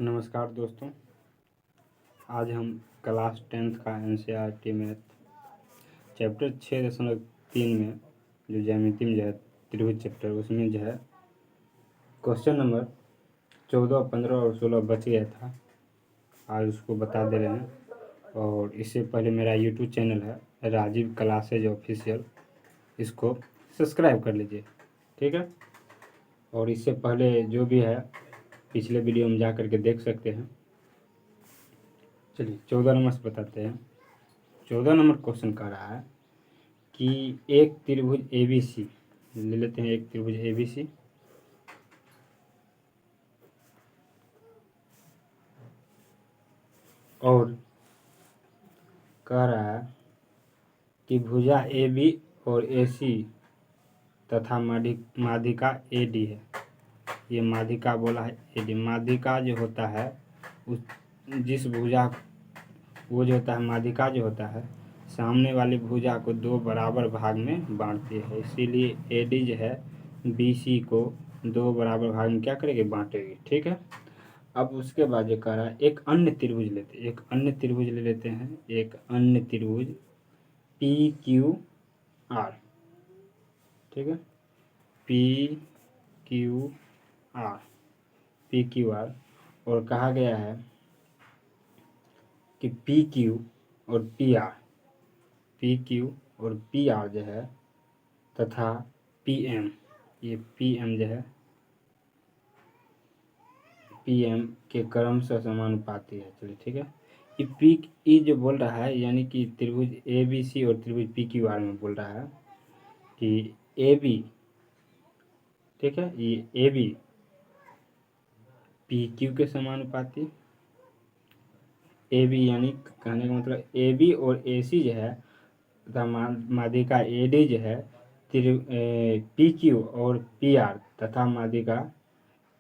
नमस्कार दोस्तों, आज हम क्लास 10th का NCERT मैथ चैप्टर 6.3 में जो ज्यामिति में जो है त्रिभुज चैप्टर, उसमें जो है क्वेश्चन नंबर 14, 15 और 16 बच गया था। आज उसको बता दे रहे हैं। और इससे पहले मेरा YouTube चैनल है राजीव क्लासेज ऑफिशियल, इसको सब्सक्राइब कर लीजिए, ठीक है। और इससे पहले जो भी है पिछले वीडियो में जा करके देख सकते हैं। चलिए 14 नंबर से बताते हैं। 14 नंबर क्वेश्चन कह रहा है कि एक त्रिभुज ABC ले लेते हैं, एक त्रिभुज ABC और कह रहा है कि भुजा AB और AC तथा माध्यिका AD है। ये माध्यिका बोला है AD। माध्यिका जो होता है उस जिस भुजा वो जो होता है माध्यिका जो होता है सामने वाली भुजा को दो बराबर भाग में बांटती है, इसीलिए AD जो है BC को दो बराबर भाग में क्या करेगी, बांटेगी, ठीक है। अब उसके बाद जो कह रहा है एक अन्य त्रिभुज लेते हैं, एक अन्य त्रिभुज ले लेते हैं, एक अन्य त्रिभुज PQR, ठीक है, PQR और कहा गया है कि PQ और PR जो है तथा PM, ये PM जो है PM के क्रमशः समानुपाती है। चलिए ठीक है। ये जो बोल रहा है यानी कि त्रिभुज ABC और त्रिभुज PQR में बोल रहा है कि AB, ठीक है, ये AB PQ के समानुपाती, AB यानी कहने का मतलब AB और AC जो है तथा माध्यिका AD जो है PQ और PR तथा माध्यिका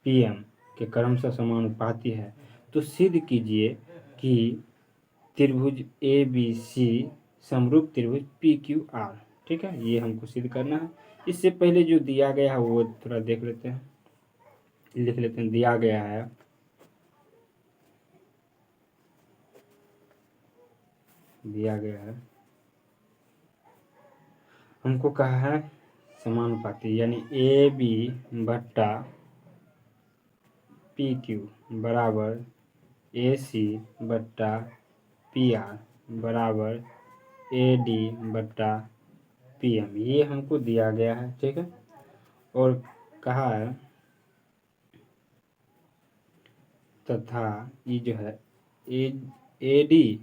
PM के क्रमशः समानुपाती है। तो सिद्ध कीजिए कि त्रिभुज ABC समरूप त्रिभुज PQR, ठीक है, ये हमको सिद्ध करना है। इससे पहले जो दिया गया है वो थोड़ा देख लेते हैं, लिख लेते हैं। दिया गया है हमको कहा है समानुपाती यानी AB बट्टा PQ बराबर AC बट्टा PR बराबर AD बट्टा PM, ये हमको दिया गया है, ठीक है। और कहा है तथा ये जो है AD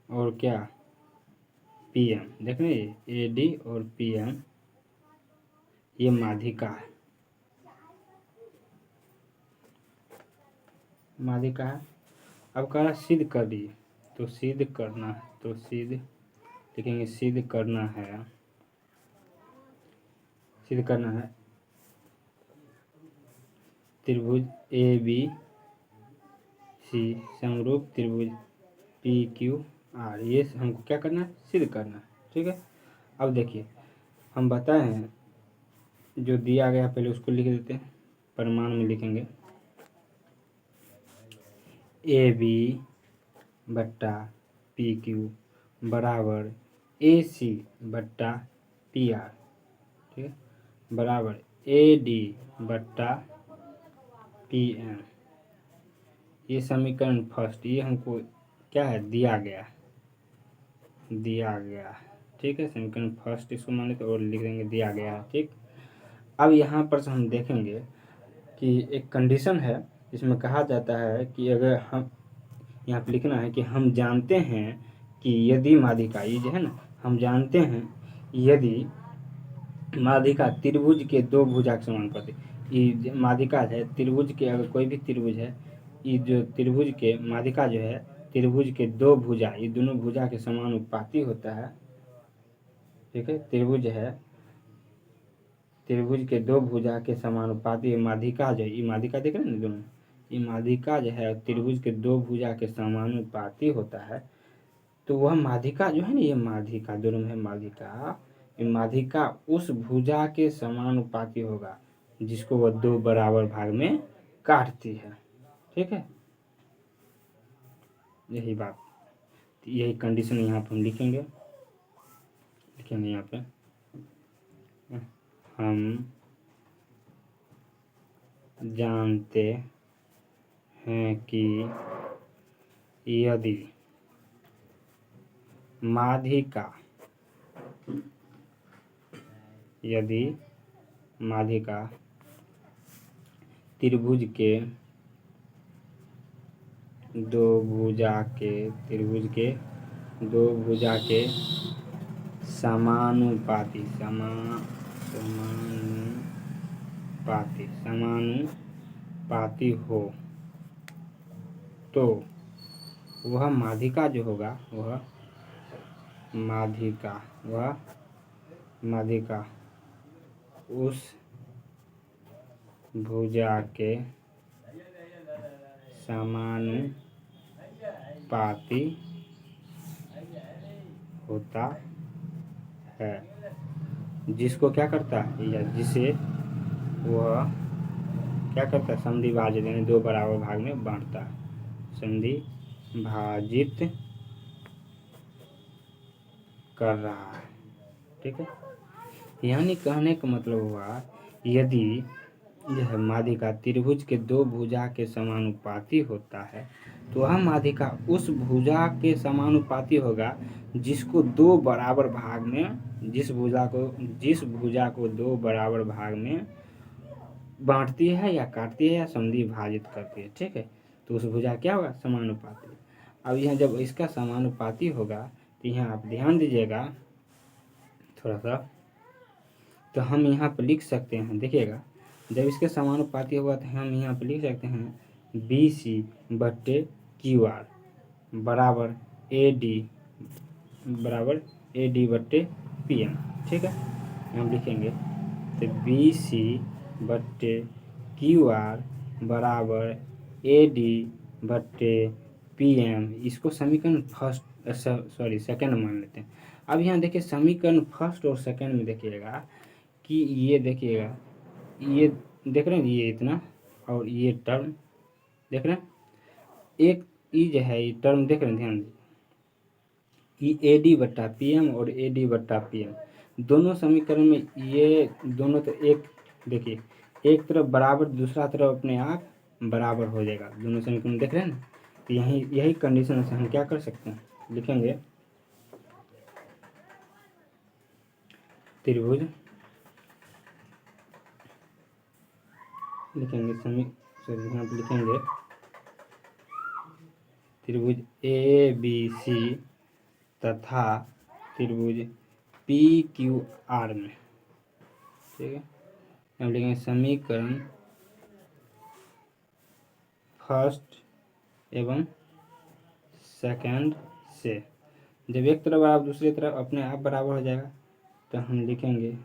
और क्या PM, देख रहे हैं, AD और PM ये माध्यिका है, माध्यिका है। अब कह रहा सिद्ध कर दिए, तो सिद्ध करना है, तो सिद्ध लिखेंगे, सिद्ध करना है त्रिभुज ABC समरूप त्रिभुज PQR, ये हमको क्या करना है, सिद्ध करना है, ठीक है। अब देखिए हम बताए हैं जो दिया गया पहले उसको लिख देते हैं, प्रमाण में लिखेंगे AB बट्टा PQ बराबर AC बट्टा PR, ठीक है, बराबर AD बट्टा PM। ये समीकरण फर्स्ट, ये हमको क्या है, दिया गया, ठीक है। समीकरण फर्स्ट इसको मान लेते और लिख देंगे दिया गया है, ठीक। अब यहाँ पर से हम देखेंगे कि एक कंडीशन है जिसमें कहा जाता है कि अगर हम यहाँ पे लिखना है कि हम जानते हैं कि यदि माध्यिका, ये जो है ना, हम जानते हैं यदि माध्यिका त्रिभुज के दो भुजा के समानुपाती, ये माध्यिका है त्रिभुज के, अगर कोई भी त्रिभुज है, ये जो त्रिभुज के माध्यिका जो है त्रिभुज के दो भुजा, ये दोनों भुजा के समानुपाती होता है, ठीक है। त्रिभुज है, त्रिभुज के दो भुजा के समानुपाती माध्यिका जो है, ये माध्यिका देख रहे हैं ना दोनों, ये माध्यिका जो है त्रिभुज के दो भुजा के समानुपाती होता है। तो वह माध्यिका जो है ना, ये माध्यिका दोनों में है माध्यिका, ये माध्यिका उस भुजा के समानुपाती होगा जिसको वह दो बराबर भाग में काटती है, ठीक है, यही बात, यही कंडीशन यहाँ पर हम लिखेंगे यहाँ पे, हम जानते हैं कि यदि माध्यिका त्रिभुज के दो भुजा के समानुपाती हो, तो वह माध्यिका जो होगा, वह माध्यिका उस भुजा के समानुपाती होता है, जिसको क्या करता है, या जिसे वह क्या करता है, समद्वि भाजित, यानी दो बराबर भाग में बांटता है, समद्वि भाजित कर रहा है। ठीक है, यानी कहने का मतलब हुआ, यदि यह माध्यिका त्रिभुज के दो भुजा के समानुपाती होता है, तो वह माध्यिका उस भुजा के समानुपाती होगा जिसको दो बराबर भाग में, जिस भुजा को दो बराबर भाग में बांटती है या काटती है या समद्वि भाजित करती है। ठीक है, तो उस भुजा क्या होगा, समानुपाती। अब यहाँ जब इसका समानुपाती होगा, तो यहाँ आप ध्यान दीजिएगा थोड़ा सा, तो हम यहाँ पर लिख सकते हैं, देखिएगा, जब इसके समानुपाती होगा तो हम यहाँ पर लिख सकते हैं BC/QR बराबर AD/PM। ठीक है, हम लिखेंगे तो BC/QR बराबर AD/PM, इसको समीकरण सेकंड मान लेते हैं। अब यहाँ देखिए समीकरण फर्स्ट और सेकंड में देखिएगा कि ये देखिएगा, ये देख रहे हैं, ये इतना और ये टर्म देख रहे हैं, एक ई जो है ये टर्म देख रहे हैं, ध्यान दीजिए, AD/PM और AD/PM दोनों समीकरण में, ये दोनों तो एक देखिए, एक तरफ बराबर, दूसरा तरफ अपने आप बराबर हो जाएगा, दोनों समीकरण देख रहे हैं ना। तो यही कंडीशन से हम क्या कर सकते हैं, लिखेंगे त्रिभुज, लिखेंगे यहाँ पे लिखेंगे त्रिभुज ABC तथा त्रिभुज PQR में। ठीक है, हम लिखेंगे समीकरण फर्स्ट एवं सेकंड से, जब एक तरफ बराबर दूसरी तरफ अपने आप बराबर हो जाएगा, तो हम लिखेंगे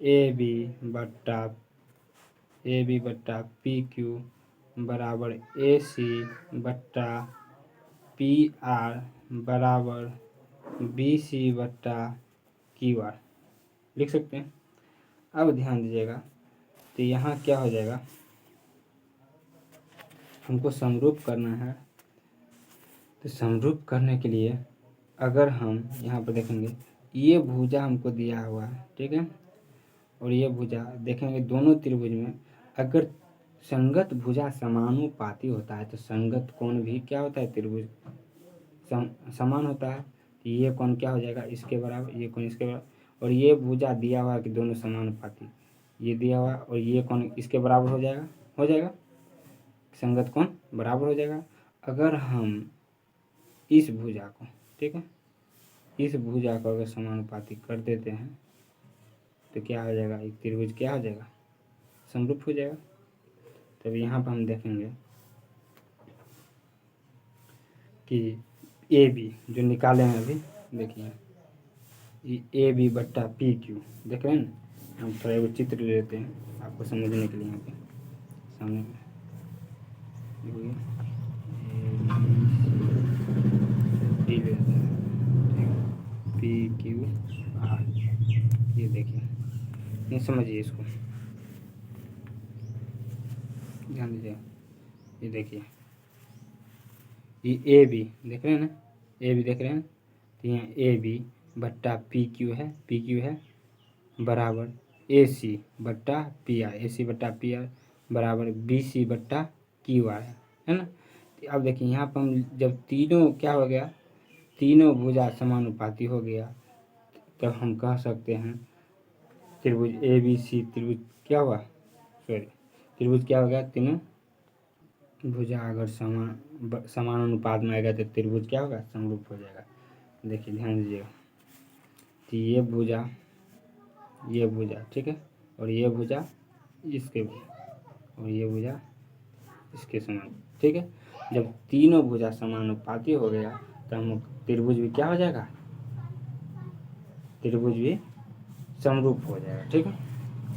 AB/PQ बराबर AC/PR बराबर BC/QR लिख सकते हैं। अब ध्यान दीजिएगा, तो यहाँ क्या हो जाएगा, हमको समरूप करना है, तो समरूप करने के लिए अगर हम यहाँ पर देखेंगे, ये भुजा हमको दिया हुआ है, ठीक है, और ये भुजा देखेंगे, दोनों त्रिभुज में अगर संगत भुजा समानुपाती होता है, तो संगत कोण भी क्या होता है, त्रिभुज समान होता है, तो ये कोण क्या हो जाएगा, इसके बराबर, ये कोण इसके बराबर, और ये भुजा दिया हुआ कि दोनों समानुपाती, ये दिया हुआ और ये कोण इसके बराबर हो जाएगा, संगत कोण बराबर हो जाएगा। अगर हम इस भुजा को, ठीक है, इस भुजा को अगर समानुपाती कर देते हैं, तो क्या हो जाएगा, एक त्रिभुज क्या हो जाएगा, समरूप हो जाएगा। तब यहाँ पर हम देखेंगे कि AB जो निकाले हैं अभी, देखिए AB/PQ देख रहे हैं ना, हम थोड़ा एक चित्र ले लेते हैं आपको समझने के लिए, यहाँ पे सामने ले लेते हैं, PQR, ये देखिए, नहीं समझिए, इसको ध्यान दीजिए, ये देखिए, ये ए बी देख रहे हैं ना, ए बी देख रहे हैं, तो यहाँ ए बी बट्टा पी क्यू है बराबर ए सी बट्टा पी आर, ए सी बट्टा पी आर बराबर बी सी बट्टा क्यू आर है ना। तो अब देखिए यहाँ पर हम जब तीनों क्या हो गया, तीनों भुजा समानुपाती हो गया, तब हम कह सकते हैं त्रिभुज ए बी सी त्रिभुज क्या हुआ, सॉरी त्रिभुज क्या हो गया, तीनों भुजा अगर समान अनुपात में आएगा तो त्रिभुज क्या होगा, समरूप हो जाएगा। देखिए ध्यान दीजिएगा, तो ये भुजा ठीक है, और ये भुजा इसके और ये भुजा इसके समान ठीक है। जब तीनों भुजा समानुपाती हो गया तो हम त्रिभुज भी क्या हो जाएगा, त्रिभुज भी समरूप हो जाएगा ठीक है।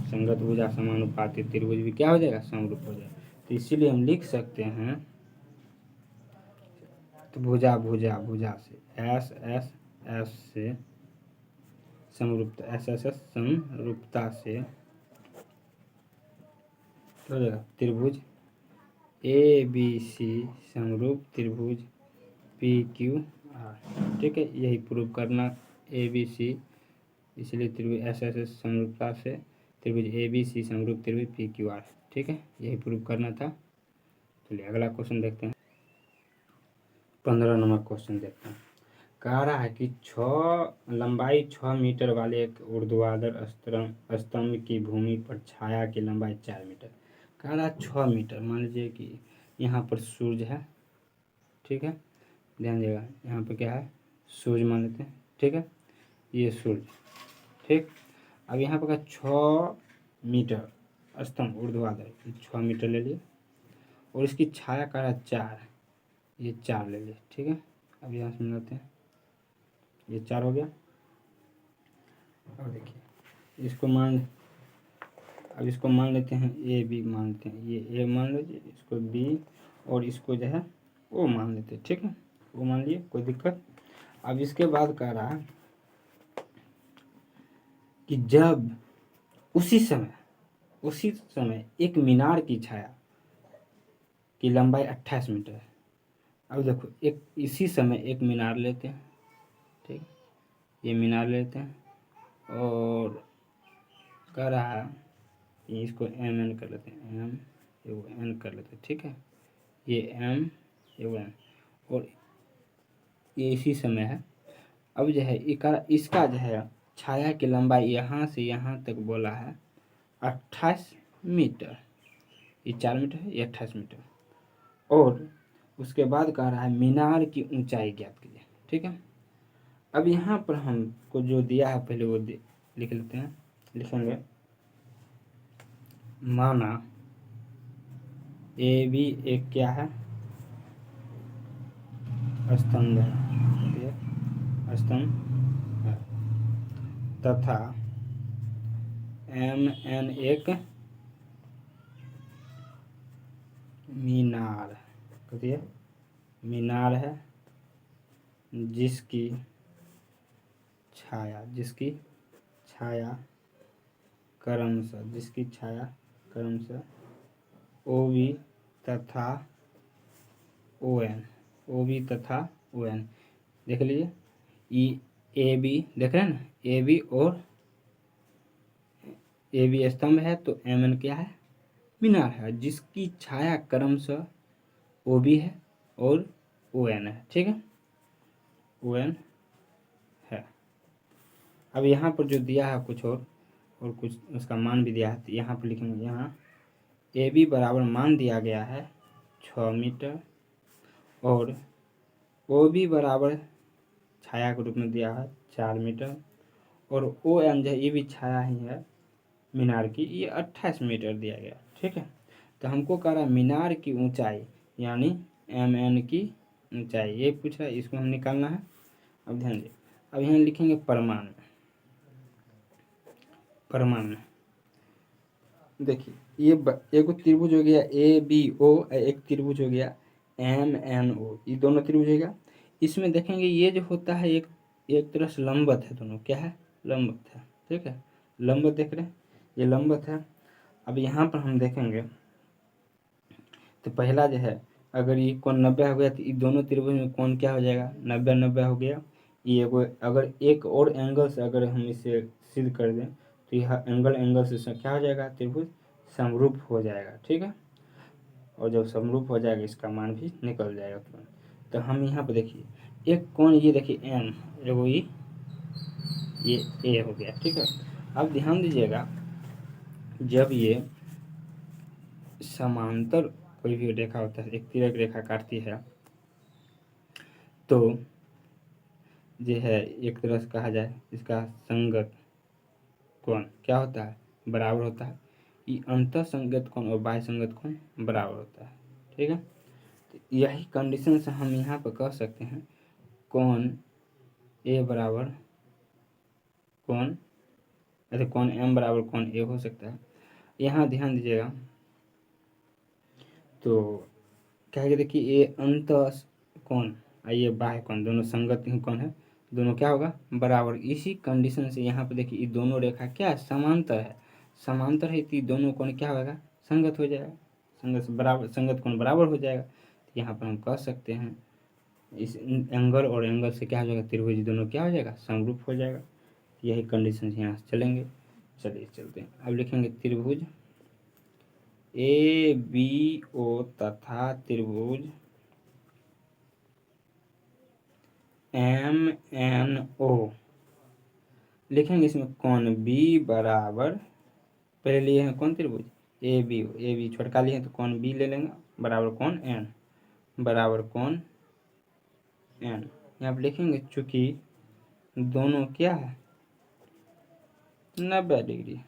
संगत भुजा समानुपाती त्रिभुज भी क्या हो जाएगा, समरूप हो जाएगा। तो इसीलिए हम लिख सकते हैं, तो भुजा से एस एस एस से समरूपता, एस एस एस समरूपता से हो जाएगा त्रिभुज ए बी सी समरूप त्रिभुज पी क्यू आर ठीक है। यही प्रूव करना, ए बी सी, इसलिए त्रिभुज एस एस एस समरूपता से त्रिभुज ए बी सी समरूप त्रिभुज पी क्यू आर ठीक है, यही प्रूव करना था। चलिए अगला क्वेश्चन देखते हैं, 15 नंबर क्वेश्चन देखते हैं। कह रहा है कि लंबाई 6 मीटर वाले एक ऊर्ध्वाधर स्तंभ की भूमि पर छाया की लंबाई 4 मीटर। कह रहा है 6 मीटर, मान लीजिए कि यहाँ पर सूर्य है ठीक है, ध्यान दीजिएगा यहाँ पर क्या है, सूर्य मान लेते हैं ठीक है, ये सूर्य ठीक। अब यहाँ पर 6 मीटर स्तंभ ऊर्ध्वाधर, 6 मीटर ले लिए, और इसकी छाया का रहा 4, ये 4 ले लिए ठीक है। अब यहाँ से मिलाते हैं, ये 4 हो गया। और देखिए अब इसको मान लेते हैं ए बी मान लेते हैं, ये ए मान लीजिए, इसको बी और इसको जो है ओ मान लेते हैं ठीक है, वो मान लिए कोई दिक्कत। अब इसके बाद कह रहा है कि जब उसी समय एक मीनार की छाया की लंबाई 28 मीटर है। अब देखो एक इसी समय एक मीनार लेते हैं ठीक, ये मीनार लेते हैं, और कह रहा है कि इसको एम एन कर लेते हैं, एम एव एन कर लेते हैं ठीक है, ये एम एव एन, और ये इसी समय है। अब जो है इसका जो है छाया की लंबाई यहाँ से यहाँ तक बोला है 28 मीटर, ये 4 मीटर है, ये 28 मीटर। और उसके बाद कह रहा है मीनार की ऊंचाई ज्ञात कीजिए ठीक है। अब यहाँ पर हमको जो दिया है पहले वो लिख लेते हैं, लिखेंगे माना ए बी एक क्या है, स्तंभ है, स्तंभ है, तथा एम एन एक मीनार है, मीनार है जिसकी छाया क्रमशः ओ बी तथा ओ एन देख लीजिए, ए बी देख रहे हैं ना, ए बी और ए बी स्तंभ है, तो एम एन क्या है, मीनार है जिसकी छाया क्रमशः ओ बी है और ओ एन है ठीक है, ओ एन है। अब यहाँ पर जो दिया है कुछ और कुछ उसका मान भी दिया है, तो यहाँ पर लिखेंगे, यहाँ ए बी बराबर मान दिया गया है 6 मीटर, और ओ बी बराबर छाया के रूप में दिया है 4 मीटर, और ओ एन जो ये भी छाया ही है मीनार की, ये 28 मीटर दिया गया ठीक है। तो हमको कह रहा है मीनार की ऊंचाई यानी एम एन की ऊंचाई, ये पूछ रहा है, इसको हम निकालना है। अब ध्यान दीजिए, अब यहाँ लिखेंगे परमाणु। देखिए ये एक त्रिभुज हो गया ए बी ओ, एक त्रिभुज हो गया एम एन ओ, ये दोनों त्रिभुज हो गया। इसमें देखेंगे ये जो होता है एक तरह से लंबवत है, दोनों क्या है, लंबवत है ठीक है, लंबवत देख रहे हैं, ये लंबवत है। अब यहाँ पर हम देखेंगे तो पहला जो है, अगर ये कोण 90 हो गया तो ये दोनों त्रिभुज में कोण क्या हो जाएगा, 90-90 हो गया। ये अगर एक और एंगल से अगर हम इसे सिद्ध कर दें तो यह एंगल से क्या हो जाएगा, त्रिभुज समरूप हो जाएगा। ठीक है, और जब समरूप हो जाएगा इसका मान भी निकल जाएगा तुरंत। तो हम यहाँ पर देखिए एक कोण, ये देखिए एम, एगो ये ए हो गया। ठीक है, अब ध्यान दीजिएगा, जब ये समांतर कोई भी रेखा होता है, एक तिर्यक रेखा काटती है, तो जो है एक तरह से कहा जाए इसका संगत कोण क्या होता है, बराबर होता है। ये अंतर संगत कोण और बाह्य संगत कोण बराबर होता है। ठीक है, तो यही कंडीशन से हम यहाँ पर कह सकते हैं कोण ए बराबर कोण, ऐसे कोण एम बराबर कोण ए हो सकता है। यहाँ ध्यान दीजिएगा, तो क्या है कि देखिए ये अंत कोण और ये बाह्य कोण दोनों संगत ही कोण है, दोनों क्या होगा, बराबर। इसी कंडीशन से यहाँ पे देखिए ये दोनों रेखा क्या है, समांतर है। समांतर है तो ये दोनों कोण क्या होगा, संगत हो जाएगा, संगत से बराबर, संगत कोण बराबर हो जाएगा। तो यहाँ पर हम कह सकते हैं इस एंगल और एंगल से क्या हो जाएगा, त्रिभुज दोनों क्या हो जाएगा, समरूप हो जाएगा। यही कंडीशन यहाँ से चलेंगे। चलिए चलते हैं, अब लिखेंगे त्रिभुज ए बी ओ तथा त्रिभुज एम एन ओ। लिखेंगे इसमें कोण बी बराबर, पहले लिए हैं कौन त्रिभुज ए बी छोटका लिए हैं तो कोण बी ले लेंगे, बराबर कोण एन, बराबर कोण एन। यहाँ पर लिखेंगे चूंकि दोनों क्या है, 90 डिग्री,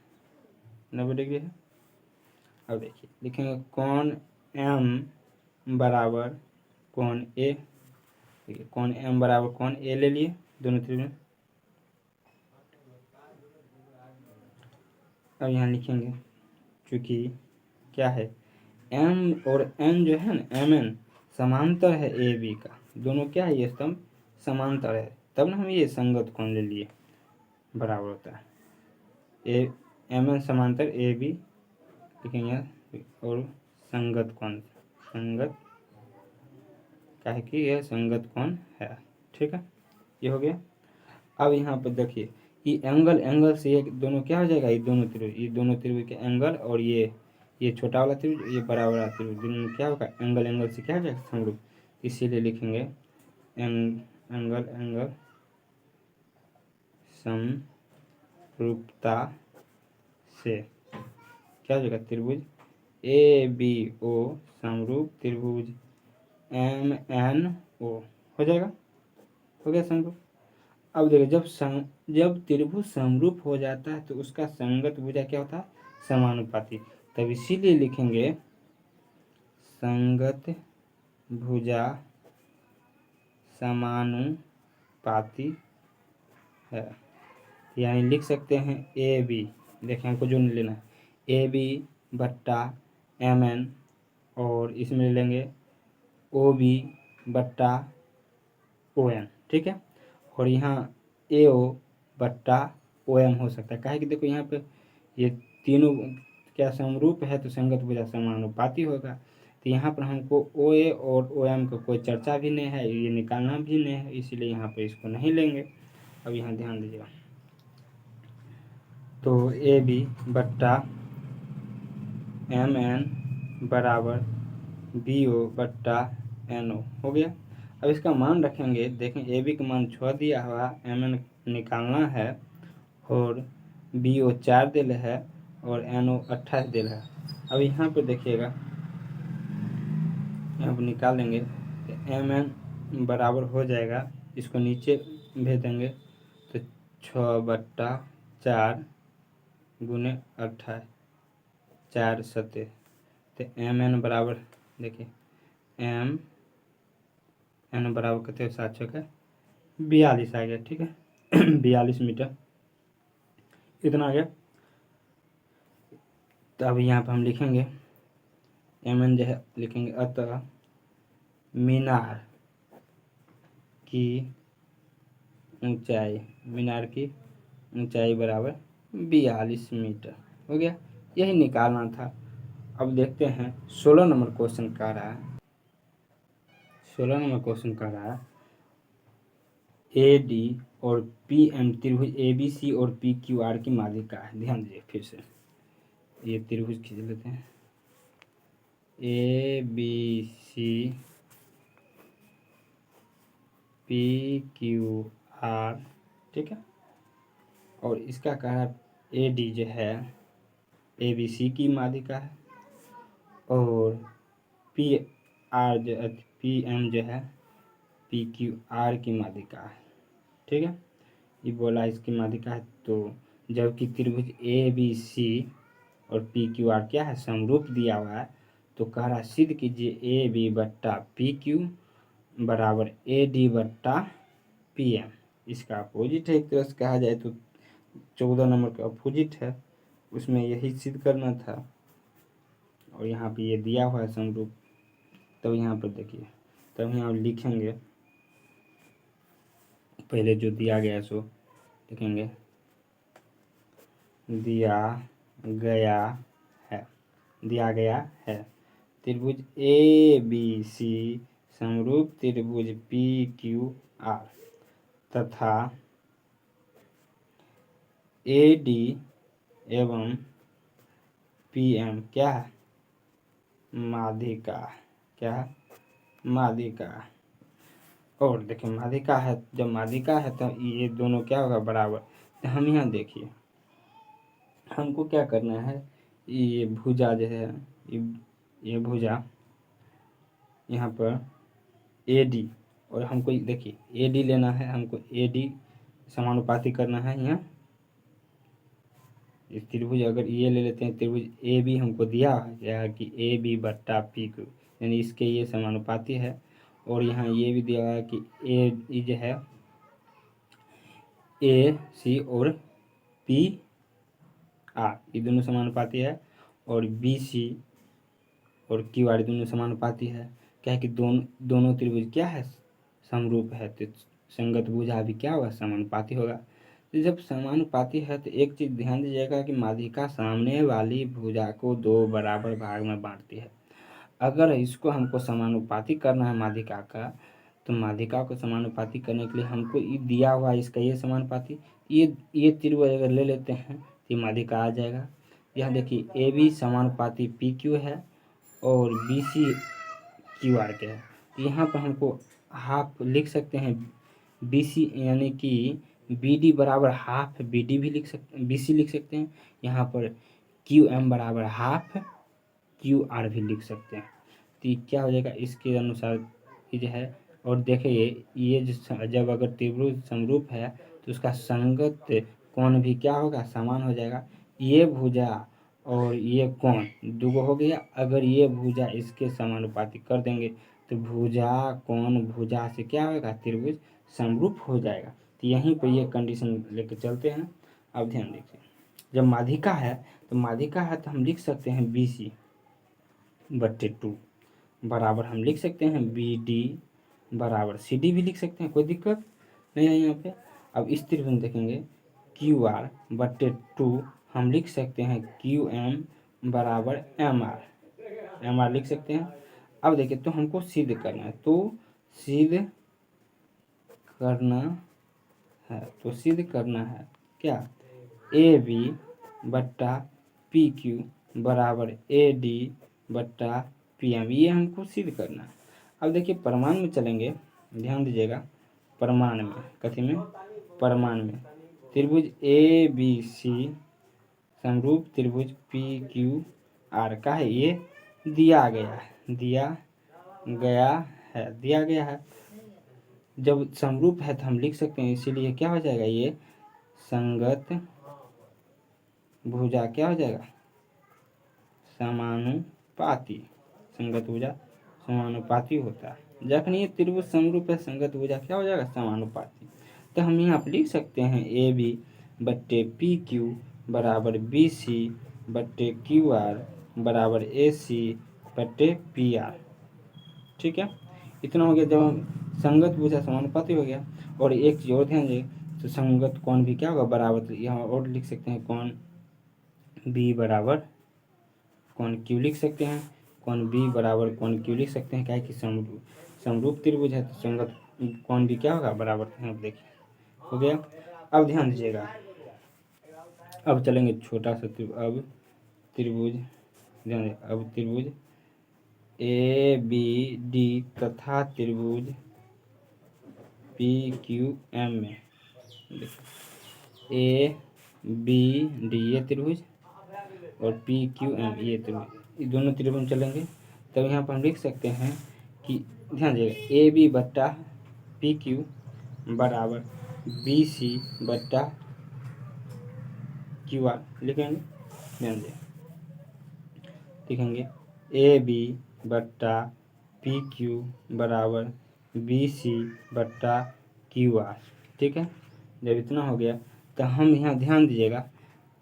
90 डिग्री है। अब देखिए लिखेंगे कोण एम बराबर कोण ए, देखिए कोण एम बराबर कोण ए ले लिए दोनों त्रिभुज। अब यहाँ लिखेंगे चूंकि क्या है, एम और एन जो है ना, एम एन समांतर है ए बी का, दोनों क्या है, ये स्तंभ समांतर है, तब ना हम ये संगत कोण ले लिए, बराबर होता है ए एम एन समांतर ए बी लिखेंगे, और संगत कोण, संगत क्या है कि यह संगत कोण है। ठीक है, ये हो गया। अब यहाँ पर देखिए ये एंगल से ये दोनों क्या हो जाएगा, ये दोनों त्रिभुज के एंगल, और ये छोटा वाला त्रिभुज, ये बड़ा वाला त्रिभुज, दोनों में क्या होगा, एंगल से क्या हो जाएगा, समरूप। इसीलिए लिखेंगे एंगल समरूपता से क्या हो जाएगा, त्रिभुज ए बी ओ समरूप त्रिभुज एम एन ओ हो जाएगा, हो गया समरूप। अब देखिए जब त्रिभुज समरूप हो जाता है तो उसका संगत भुजा क्या होता है, समानुपाती। तब इसीलिए लिखेंगे संगत भुजा समानुपाती है। यानी लिख सकते हैं ए बी, देखिए हमको जो नहीं लेना है, ए बी बट्टा एम एन, और इसमें ले लेंगे ओ बी बट्टा ओ एन। ठीक है, और यहाँ ए ओ बट्टा ओ एम हो सकता है, काहे कि देखो यहाँ पे ये तीनों क्या समरूप है, तो संगत भुजा समानुपाती होगा। तो यहाँ पर हमको ओ ए और ओ एम का कोई चर्चा भी नहीं है, ये निकालना भी नहीं है, इसीलिए यहाँ पे इसको नहीं लेंगे। अब यहाँ ध्यान दीजिएगा, तो ए बी बट्टा एम एन बराबर बी ओ बट्टा एन ओ हो गया। अब इसका मान रखेंगे, देखें ए बी का मान 6 दिया हुआ, एम एन निकालना है, और बी ओ 4 दिल है, और एन ओ 28 दिल है। अब यहाँ पर देखिएगा, यहाँ पर निकाल लेंगे तो एम एन बराबर हो जाएगा, इसको नीचे भेज देंगे तो 6/4 गुने 28, 4 7, तो एम एन बराबर देखिए एम एन बराबर कितने, 7 का 42 आ गया। ठीक है 42 मीटर इतना आ गया। तो अब यहाँ पर हम लिखेंगे एम एन जो है, लिखेंगे अतः मीनार की ऊंचाई, मीनार की ऊंचाई बराबर 42 मीटर हो गया, यही निकालना था। अब देखते हैं 16 नंबर क्वेश्चन कह रहा है, 16 नंबर क्वेश्चन कह रहा है ए डी और पी एम त्रिभुज ए बी सी और पी क्यू आर की माध्यिका है। ध्यान दीजिए, फिर से ये त्रिभुज खींच लेते हैं, A B C P Q R, ठीक है। और इसका कह रहा है ए डी जो है ए बी सी की माध्यिका है और पी आर जो है पी एम जो है पी क्यू आर की माध्यिका है, ठीक है। ये बोला इसकी माध्यिका है, तो जबकि त्रिभुज ए बी सी और पी क्यू आर क्या है, समरूप दिया हुआ है, तो कह रहा सिद्ध कीजिए ए बी बट्टा पी क्यू बराबर ए डी बट्टा पी एम। इसका अपोजिट है, एक तरह से कहा जाए तो 14 नंबर का अपोजिट है, उसमें यही सिद्ध करना था। और यहाँ पे ये दिया हुआ है समरूप, तब यहाँ पर देखिए, तब यहाँ लिखेंगे पहले जो दिया गया है सो लिखेंगे, दिया गया है त्रिभुज ए बी सी समरूप त्रिभुज पी क्यू आर तथा ए डी एवं पी एम क्या है, माध्यिका, क्या है, माध्यिका। और देखिए माध्यिका है, जब माध्यिका है तो ये दोनों क्या होगा, बराबर। तो हम यहाँ देखिए हमको क्या करना है, ये भुजा जो है ये भुजा यहाँ पर ए डी, और हमको देखिए ए डी लेना है, हमको ए डी समानुपाती करना है। यहाँ इस त्रिभुज अगर ये ले लेते हैं, त्रिभुज ए बी हमको दिया है कि ए बी बट्टा पी क्यू, यानी इसके ये समानुपाती है। और यहाँ ये भी दिया है कि ए जो है ए सी और पी आर ये दोनों समानुपाती है, और बी सी और क्यू आर दोनों समानुपाती है। क्या है कि दोनों त्रिभुज क्या है, समरूप है, तो संगत भुजा भी क्या होगा, समानुपाती होगा। तो जब समानुपाती है तो एक चीज ध्यान दीजिएगा कि माध्यिका सामने वाली भुजा को दो बराबर भाग में बांटती है। अगर इसको हमको समानुपाती करना है माध्यिका का, तो माध्यिका को समानुपाती करने के लिए हमको ये दिया हुआ है इसका ये समानुपाती, ये त्रिभुज अगर ले लेते हैं तो ये माध्यिका आ जाएगा। यहाँ देखिए ए बी समानुपाती पी क्यू है और बी सी क्यू आर के है, तो यहाँ पर हमको हाफ लिख सकते हैं बी सी, यानी कि बी डी बराबर हाफ बी डी भी लिख सकते, बी सी लिख सकते हैं। यहाँ पर क्यू एम बराबर हाफ क्यू आर भी लिख सकते हैं। तो ये क्या हो जाएगा, इसके अनुसार ये जो है। और देखिए ये जो जब अगर त्रिभुज समरूप है तो उसका संगत कोण भी क्या होगा, समान हो जाएगा। ये भुजा और ये कोण दुगो हो गया, अगर ये भुजा इसके समानुपाती कर देंगे तो भुजा कोण भुजा से क्या होगा, त्रिभुज समरूप हो जाएगा। तो यहीं पर ये कंडीशन लेके चलते हैं। अब ध्यान देखिए, जब माध्यिका है तो हम लिख सकते हैं बी सी बट्टे 2 बराबर हम लिख सकते हैं बी डी बराबर सी डी भी लिख सकते हैं, कोई दिक्कत नहीं है यहाँ पे। अब इस त्रिभुज में देखेंगे क्यू आर बट्टे 2 हम लिख सकते हैं क्यू एम बराबर एम आर लिख सकते हैं। अब देखिए तो हमको सिद्ध करना है, तो सिद्ध करना है क्या, ए बी बट्टा पी क्यू बराबर ए डी बट्टा पी एम, ये हमको सिद्ध करना है। अब देखिए प्रमाण में चलेंगे, ध्यान दीजिएगा, प्रमाण में कथी में, प्रमाण में त्रिभुज ए बी सी समरूप त्रिभुज पी क्यू आर का है, ये दिया गया है। जब समरूप है तो हम लिख सकते हैं, इसीलिए क्या हो जाएगा, ये संगत भुजा क्या हो जाएगा, समानुपाती। संगत भुजा समानुपाती होता है। जखन ये त्रिभुज समरूप है संगत भुजा क्या हो जाएगा, समानुपाती। तो हम यहाँ पर लिख सकते हैं ए बी बट्टे पी क्यू बराबर बी सी बट्टे क्यू आर बराबर ए सी बट्टे पी आर, ठीक है। इतना हो गया। जब हम संगत भुजा समानुपाती हो गया। और एक चीज और ध्यान दें, तो संगत कोण भी क्या होगा, बराबर। यहाँ और लिख सकते हैं कोण बी बराबर कौन क्यू लिख सकते हैं, कौन बी बराबर कौन क्यू लिख सकते हैं। क्या है कि समरूप त्रिभुज है तो संगत कौन भी क्या होगा बराबर। यहाँ देखिए हो गया। अब ध्यान दीजिएगा, अब चलेंगे छोटा सा अब त्रिभुज, ध्यान दीजिए, अब त्रिभुज ए बी डी तथा त्रिभुज पी क्यू एम में ए बी डी ये त्रिभुज और पी क्यू एम ये त्रिभुज, ये दोनों त्रिभुज चलेंगे। तब यहाँ पर हम लिख सकते हैं कि ध्यान दीजिएगा ए बी बट्टा पी क्यू बराबर बी सी बट्टा क्यू आर लिखेंगे। ध्यान दीजिए लिखेंगे ए बी बट्टा पी क्यू बराबर बी सी बट्टा क्यू आर। ठीक है, जब इतना हो गया तो हम यहाँ ध्यान दीजिएगा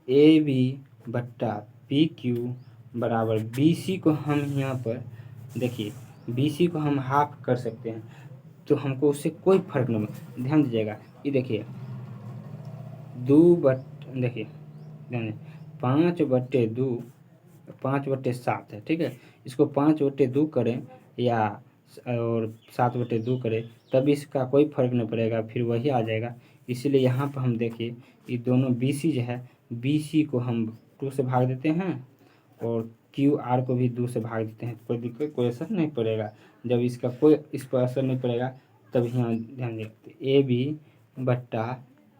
ए बी बट्टा पी क्यू बराबर बी सी को हम यहाँ पर देखिए बी सी को हम हाफ कर सकते हैं, तो हमको उससे कोई फर्क नहीं पड़ता। ध्यान दीजिएगा ये देखिए देखिए ध्यान 5/2 5/7 है। ठीक है, इसको 5/2 करें या और 7/2 करें तब इसका कोई फर्क नहीं पड़ेगा, फिर वही आ जाएगा। इसीलिए यहाँ पर हम देखिए ये दोनों बी सी जो है बी सी को हम 2 से भाग देते हैं और क्यू आर को भी 2 से भाग देते हैं, कोई दिक्कत कोई असर नहीं पड़ेगा। जब इसका कोई इस पर असर नहीं पड़ेगा तब यहाँ ध्यान देते ए बी बट्टा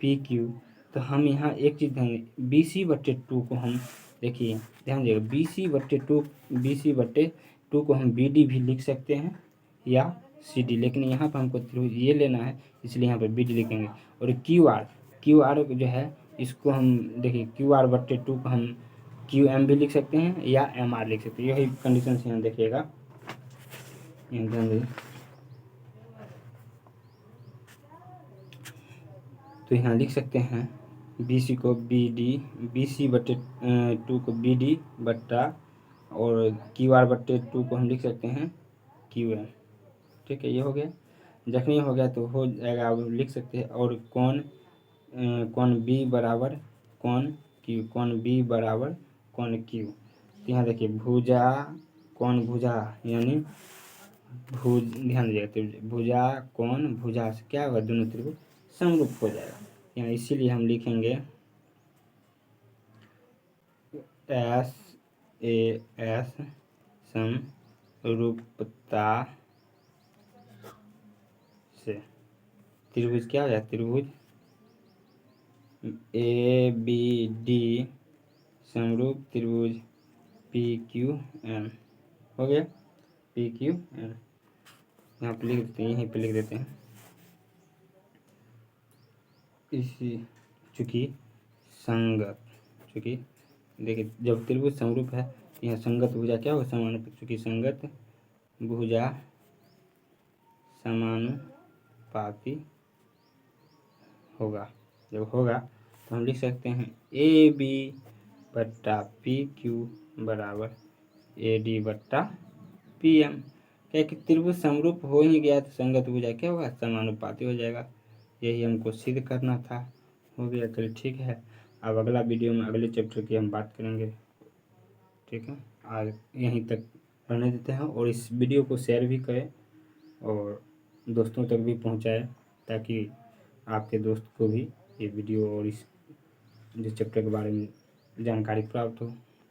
पी क्यू, तो हम यहाँ एक चीज़ ध्यान बी सी बट्टे 2 को हम देखिए ध्यान दीजिएगा बी सी बट्टे 2 को हम बी डी भी लिख सकते हैं या सी डी, लेकिन यहाँ पर हमको त्रिभुज ये लेना है इसलिए यहाँ पर बी डी लिखेंगे। और क्यू आर जो है इसको हम देखिए क्यू आर बट्टे 2 को हम क्यू एम भी लिख सकते हैं या एम आर लिख सकते हैं। यही कंडीशन से यहाँ देखिएगा, ध्यान दीजिए तो यहाँ लिख सकते हैं बी सी को बी डी, बी सी बट्टे 2 को बी डी बट्टा और क्यू आर बट्टे 2 को हम लिख सकते हैं क्यू एम। ठीक है, ये हो गया। जखनी हो गया तो हो जाएगा, अब लिख सकते हैं और कौन बी बराबर कौन बी बराबर कौन क्यू। तो यहाँ देखिए कौन भुजा यानी ध्यान दीजिएगा भुजा कौन भुजा से क्या होगा दोनों त्रिभुज समरूप हो जाएगा। यहाँ इसीलिए हम लिखेंगे एस ए एस समरूपता से त्रिभुज क्या हो जाए त्रिभुज ए बी डी समरूप त्रिभुज पी क्यू एम हो गया। पी क्यू एम यहाँ पे लिख देते हैं, यहीं पे लिख देते हैं इसी चूँकि देखिए जब त्रिभुज समरूप है यहाँ संगत भुजा क्या होगा समानुपाती, चूँकि संगत भुजा समानुपाती होगा। जब होगा तो हम लिख सकते हैं ए बी बट्टा पी क्यू बराबर ए डी बट्टा पी एम। क्या कि त्रिभुज समरूप हो ही गया तो संगत भुजा क्या होगा समानुपाती हो जाएगा। यही हमको सिद्ध करना था, हो गया। चलिए ठीक है, अब अगला वीडियो में अगले चैप्टर की हम बात करेंगे। ठीक है, आज यहीं तक रहने देते हैं और इस वीडियो को शेयर भी करें और दोस्तों तक भी पहुंचाएं ताकि आपके दोस्त को भी ये वीडियो और इस चैप्टर के बारे में जानकारी प्राप्त हो।